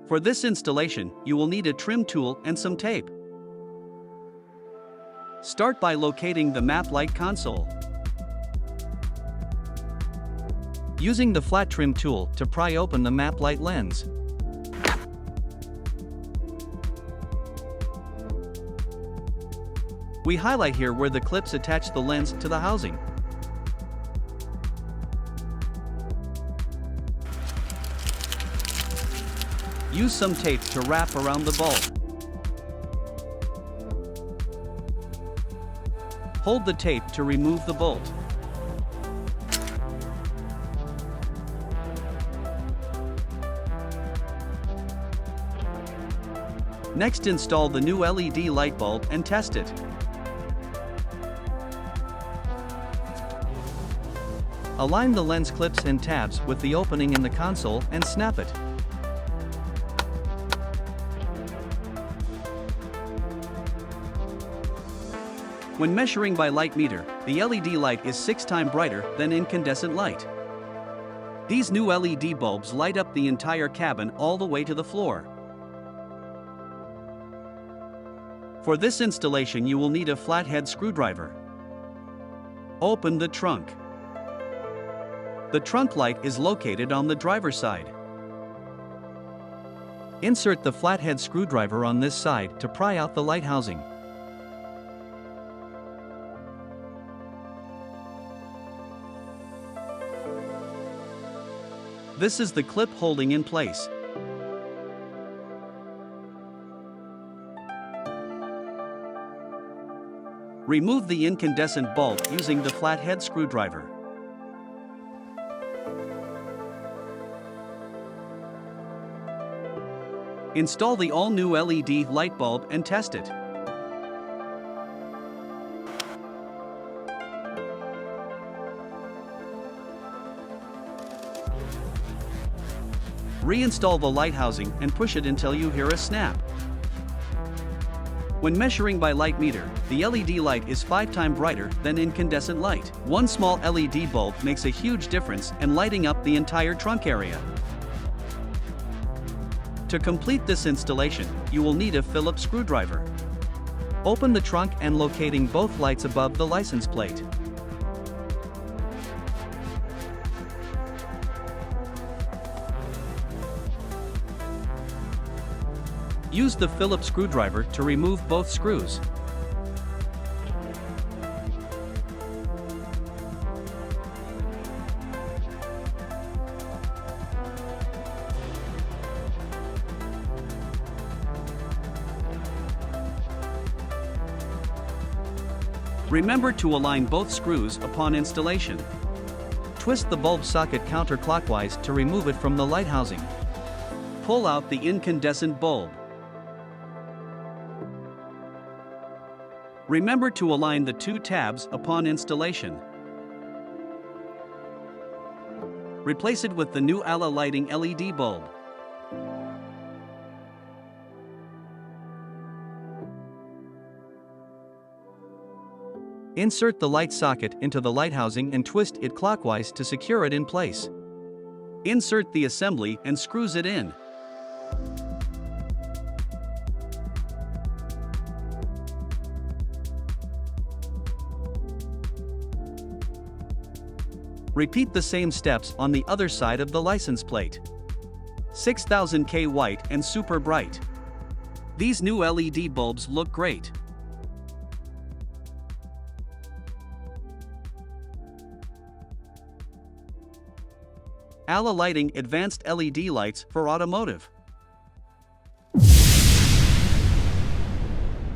For this installation, you will need a trim tool and some tape. Start by locating the map light console. Using the flat trim tool to pry open the map light lens. We highlight here where the clips attach the lens to the housing. Use some tape to wrap around the bulb. Hold the tape to remove the bolt. Next, install the new LED light bulb and test it. Align the lens clips and tabs with the opening in the console and snap it. When measuring by light meter, the LED light is 6 times brighter than incandescent light. These new LED bulbs light up the entire cabin all the way to the floor. For this installation, you will need a flathead screwdriver. Open the trunk. The trunk light is located on the driver's side. Insert the flathead screwdriver on this side to pry out the light housing. This is the clip holding in place. Remove the incandescent bulb using the flathead screwdriver. Install the all-new LED light bulb and test it. Reinstall the light housing and push it until you hear a snap. When measuring by light meter, the LED light is 5 times brighter than incandescent light. One small LED bulb makes a huge difference in lighting up the entire trunk area. To complete this installation, you will need a Phillips screwdriver. Open the trunk and locating both lights above the license plate. Use the Phillips screwdriver to remove both screws. Remember to align both screws upon installation. Twist the bulb socket counterclockwise to remove it from the light housing. Pull out the incandescent bulb. Remember to align the 2 tabs upon installation. Replace it with the new Ala lighting LED bulb. Insert the light socket into the light housing and twist it clockwise to secure it in place. Insert the assembly and screws it in. Repeat the same steps on the other side of the license plate. 6000K white and super bright. These new LED bulbs look great. Ala Lighting Advanced LED Lights for Automotive.